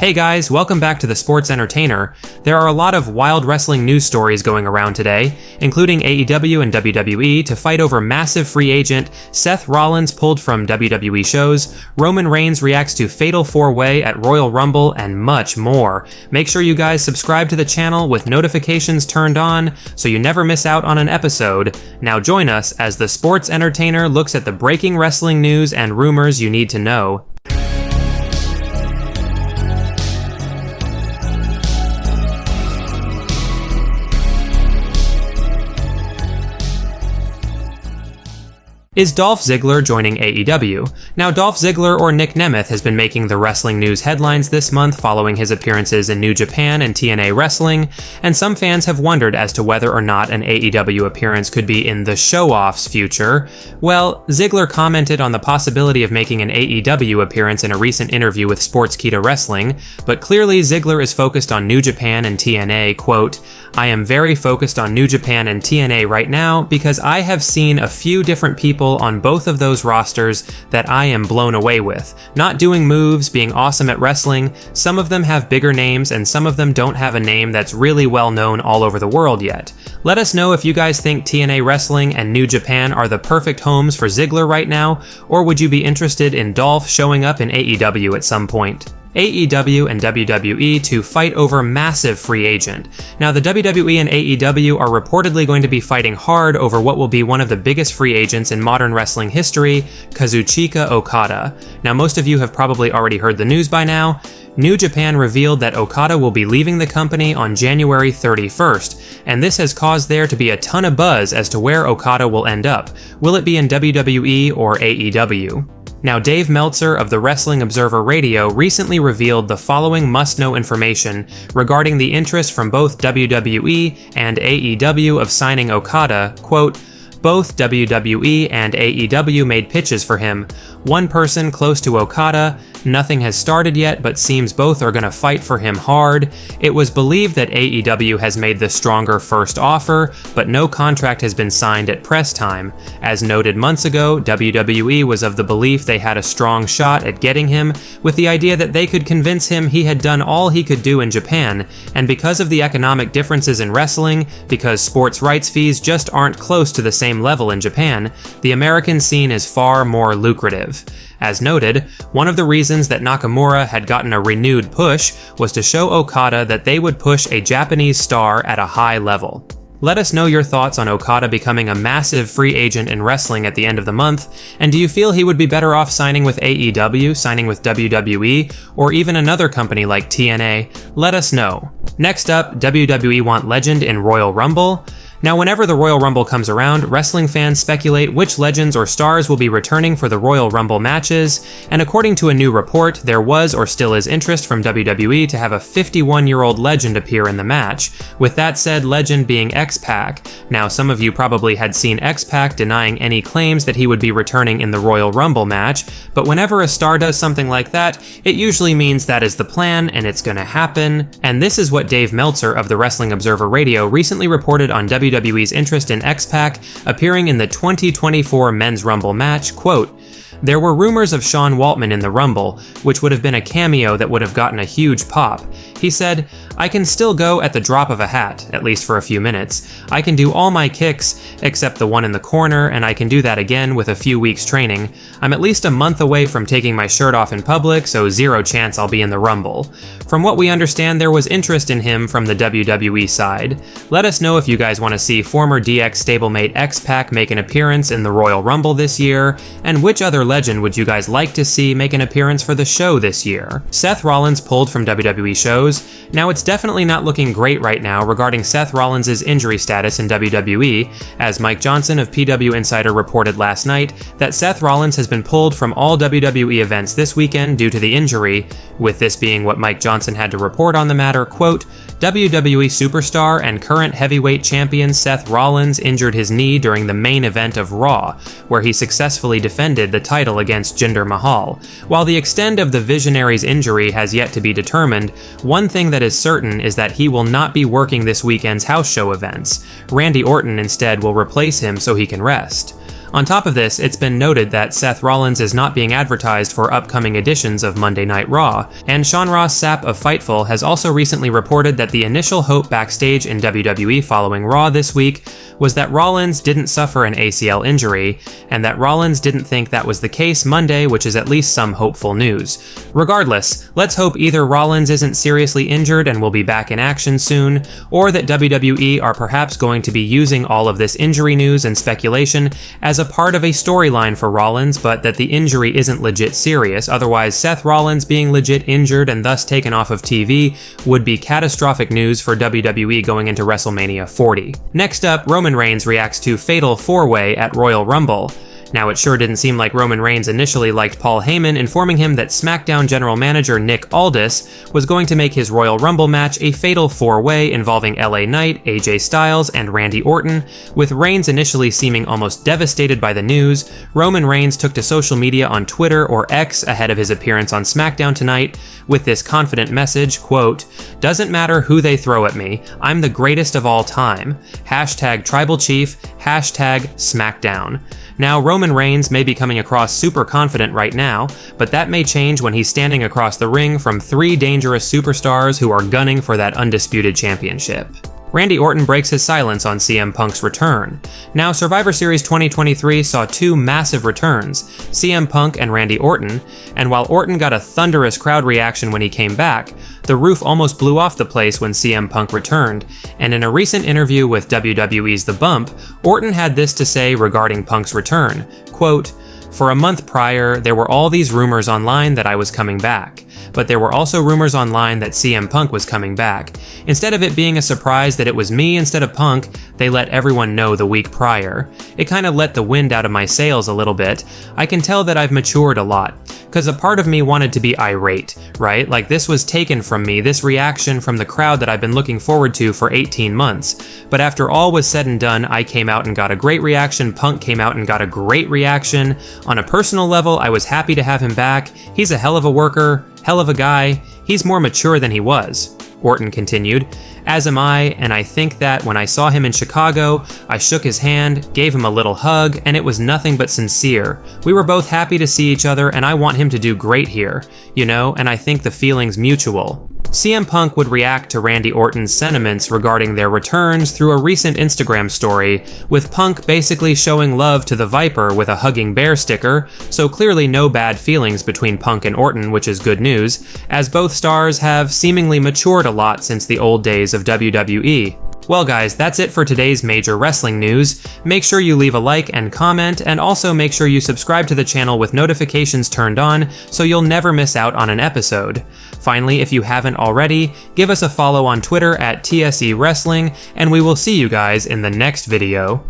Hey guys, welcome back to The Sports Entertainer. There are a lot of wild wrestling news stories going around today, including AEW and WWE to fight over massive free agent, Seth Rollins pulled from WWE shows, Roman Reigns reacts to Fatal 4-Way at Royal Rumble, and much more. Make sure you guys subscribe to the channel with notifications turned on so you never miss out on an episode. Now join us as The Sports Entertainer looks at the breaking wrestling news and rumors you need to know. Is Dolph Ziggler joining AEW? Now, Dolph Ziggler or Nick Nemeth has been making the wrestling news headlines this month following his appearances in New Japan and TNA Wrestling, and some fans have wondered as to whether or not an AEW appearance could be in the show-off's future. Well, Ziggler commented on the possibility of making an AEW appearance in a recent interview with Sportskeeda Wrestling, but clearly Ziggler is focused on New Japan and TNA, quote, "I am very focused on New Japan and TNA right now because I have seen a few different people on both of those rosters that I am blown away with. Not doing moves, being awesome at wrestling. Some of them have bigger names and some of them don't have a name that's really well known all over the world yet. Let us know if you guys think TNA Wrestling and New Japan are the perfect homes for Ziggler right now, or would you be interested in Dolph showing up in AEW at some point?" AEW and WWE to fight over massive free agent. Now, the WWE and AEW are reportedly going to be fighting hard over what will be one of the biggest free agents in modern wrestling history, Kazuchika Okada. Now, most of you have probably already heard the news by now. New Japan revealed that Okada will be leaving the company on January 31st, and this has caused there to be a ton of buzz as to where Okada will end up. Will it be in WWE or AEW? Now, Dave Meltzer of the Wrestling Observer Radio recently revealed the following must-know information regarding the interest from both WWE and AEW of signing Okada, quote, "Both WWE and AEW made pitches for him. One person close to Okada, nothing has started yet, but seems both are gonna fight for him hard. It was believed that AEW has made the stronger first offer, but no contract has been signed at press time. As noted months ago, WWE was of the belief they had a strong shot at getting him, with the idea that they could convince him he had done all he could do in Japan, and because of the economic differences in wrestling, because sports rights fees just aren't close to the same level in Japan, the American scene is far more lucrative." As noted, one of the reasons that Nakamura had gotten a renewed push was to show Okada that they would push a Japanese star at a high level. Let us know your thoughts on Okada becoming a massive free agent in wrestling at the end of the month, and do you feel he would be better off signing with AEW, signing with WWE, or even another company like TNA? Let us know. Next up, WWE want legend in Royal Rumble. Now, whenever the Royal Rumble comes around, wrestling fans speculate which legends or stars will be returning for the Royal Rumble matches, and according to a new report, there was or still is interest from WWE to have a 51-year-old legend appear in the match, with that said legend being X-Pac. Now, some of you probably had seen X-Pac denying any claims that he would be returning in the Royal Rumble match, but whenever a star does something like that, it usually means that is the plan and it's gonna happen, and this is what Dave Meltzer of the Wrestling Observer Radio recently reported on WWE's interest in X-Pac appearing in the 2024 Men's Rumble match, quote, "There were rumors of Sean Waltman in the Rumble, which would have been a cameo that would have gotten a huge pop. He said, I can still go at the drop of a hat, at least for a few minutes. I can do all my kicks, except the one in the corner, and I can do that again with a few weeks training. I'm at least a month away from taking my shirt off in public, so zero chance I'll be in the Rumble." From what we understand, there was interest in him from the WWE side. Let us know if you guys want to see former DX stablemate X-Pac make an appearance in the Royal Rumble this year, and which other legend would you guys like to see make an appearance for the show this year? Seth Rollins pulled from WWE shows. Now, it's definitely not looking great right now regarding Seth Rollins' injury status in WWE, as Mike Johnson of PW Insider reported last night that Seth Rollins has been pulled from all WWE events this weekend due to the injury, with this being what Mike Johnson had to report on the matter, quote, "WWE superstar and current heavyweight champion Seth Rollins injured his knee during the main event of Raw, where he successfully defended the title against Jinder Mahal. While the extent of the Visionary's injury has yet to be determined, one thing that is certain is that he will not be working this weekend's house show events. Randy Orton instead will replace him so he can rest. On top of this, it's been noted that Seth Rollins is not being advertised for upcoming editions of Monday Night Raw, and Sean Ross Sapp of Fightful has also recently reported that the initial hope backstage in WWE following Raw this week was that Rollins didn't suffer an ACL injury, and that Rollins didn't think that was the case Monday, which is at least some hopeful news. Regardless, let's hope either Rollins isn't seriously injured and will be back in action soon, or that WWE are perhaps going to be using all of this injury news and speculation as a part of a storyline for Rollins, but that the injury isn't legit serious. Otherwise, Seth Rollins being legit injured and thus taken off of TV would be catastrophic news for WWE going into WrestleMania 40. Next up, Roman Reigns reacts to Fatal 4-Way at Royal Rumble. Now, it sure didn't seem like Roman Reigns initially liked Paul Heyman informing him that SmackDown general manager Nick Aldis was going to make his Royal Rumble match a fatal 4-way involving LA Knight, AJ Styles, and Randy Orton. With Reigns initially seeming almost devastated by the news, Roman Reigns took to social media on Twitter or X ahead of his appearance on SmackDown tonight with this confident message, quote, "Doesn't matter who they throw at me, I'm the greatest of all time. Hashtag Tribal Chief, hashtag SmackDown." Now, Roman Reigns may be coming across super confident right now, but that may change when he's standing across the ring from 3 dangerous superstars who are gunning for that undisputed championship. Randy Orton breaks his silence on CM Punk's return. Now, Survivor Series 2023 saw 2 massive returns, CM Punk and Randy Orton, and while Orton got a thunderous crowd reaction when he came back, the roof almost blew off the place when CM Punk returned, and in a recent interview with WWE's The Bump, Orton had this to say regarding Punk's return, quote, "For a month prior, there were all these rumors online that I was coming back. But there were also rumors online that CM Punk was coming back. Instead of it being a surprise that it was me instead of Punk, they let everyone know the week prior. It kind of let the wind out of my sails a little bit. I can tell that I've matured a lot. Because a part of me wanted to be irate, right? Like, this was taken from me, this reaction from the crowd that I've been looking forward to for 18 months. But after all was said and done, I came out and got a great reaction, Punk came out and got a great reaction. On a personal level, I was happy to have him back. He's a hell of a worker, hell of a guy. He's more mature than he was," Orton continued. "As am I, and I think that when I saw him in Chicago, I shook his hand, gave him a little hug, and it was nothing but sincere. We were both happy to see each other, and I want him to do great here, you know, and I think the feeling's mutual." CM Punk would react to Randy Orton's sentiments regarding their returns through a recent Instagram story, with Punk basically showing love to the Viper with a hugging bear sticker, so clearly no bad feelings between Punk and Orton, which is good news, as both stars have seemingly matured a lot since the old days of WWE. Well guys, that's it for today's major wrestling news. Make sure you leave a like and comment, and also make sure you subscribe to the channel with notifications turned on so you'll never miss out on an episode. Finally, if you haven't already, give us a follow on Twitter at TSE Wrestling, and we will see you guys in the next video.